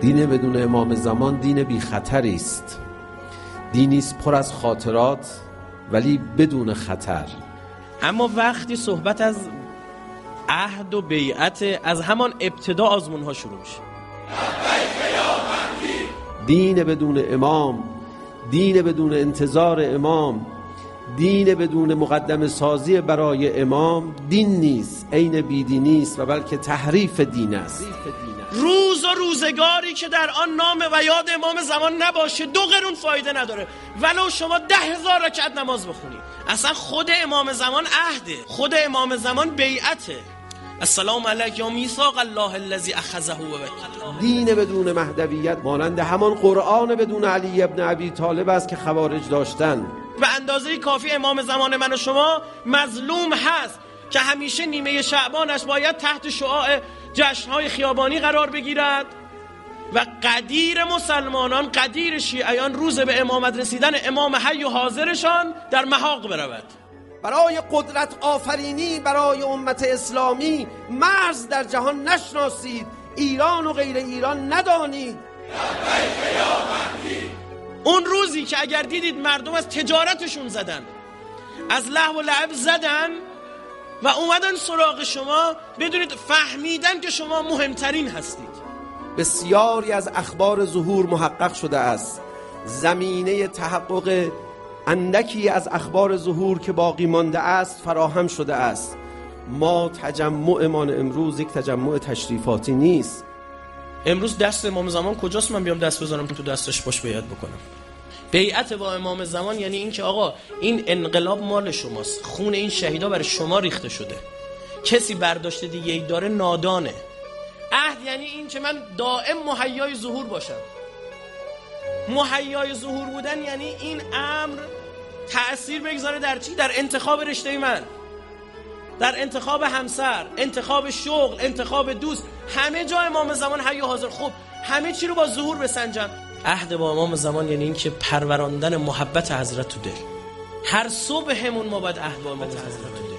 دین بدون امام زمان دین بی خطری است، دینی است پر از خاطرات ولی بدون خطر. اما وقتی صحبت از عهد و بیعت، از همان ابتدا آزمون‌ها شروع میشه. دین بدون امام، دین بدون انتظار امام، دین بدون مقدم سازی برای امام دین نیست، عین بیدینی است و بلکه تحریف دین است. روز و روزگاری که در آن نام و یاد امام زمان نباشه 2 قرون فایده نداره، ولو شما 10,000 رکعت نماز بخونی. اصلا خود امام زمان عهده، خود امام زمان بیعته. السلام علیک یا میثاق الله الذی اخذه و بکر. دین بدون مهدویت مانند همان قرآن بدون علی ابن ابی طالب است که خوارج داشتن. و اندازه کافی امام زمان من و شما مظلوم هست که همیشه نیمه شعبانش باید تحت شعاع جشن‌های خیابانی قرار بگیرد و قدیر مسلمانان، قدیر شیعیان روز به امامت رسیدن امام حی و حاضرشان در محاق برود. برای قدرت آفرینی برای امت اسلامی مرز در جهان نشناسید، ایران و غیر ایران ندانید. اون روزی که اگر دیدید مردم از تجارتشون زدن، از لهو و لعب زدن و اومدن سراغ شما، بدونید فهمیدن که شما مهمترین هستید. بسیاری از اخبار ظهور محقق شده است، زمینه تحقق اندکی از اخبار ظهور که باقی مانده است فراهم شده است. ما تجمعمان امروز یک تجمع تشریفاتی نیست. امروز دست امام زمان کجاست من بیام دست بزنم که تو دستش باش بیعت بکنم؟ بیعت با امام زمان یعنی این که آقا این انقلاب مال شماست، خون این شهیدا برای شما ریخته شده، کسی برداشته دیگه ای داره نادانه. عهد یعنی این که من دائم مهیای ظهور باشم. مهیای ظهور بودن یعنی این امر تأثیر بگذاره در چی؟ در انتخاب رشته من، در انتخاب همسر، انتخاب شغل، انتخاب دوست. همه جا امام زمان حی و حاضر. خب همه چی رو با ظهور بسنجم. عهد با امام زمان یعنی این که پروراندن محبت حضرت تو دل. هر صبحمون ما باید عهد با امام حضرت تو دل.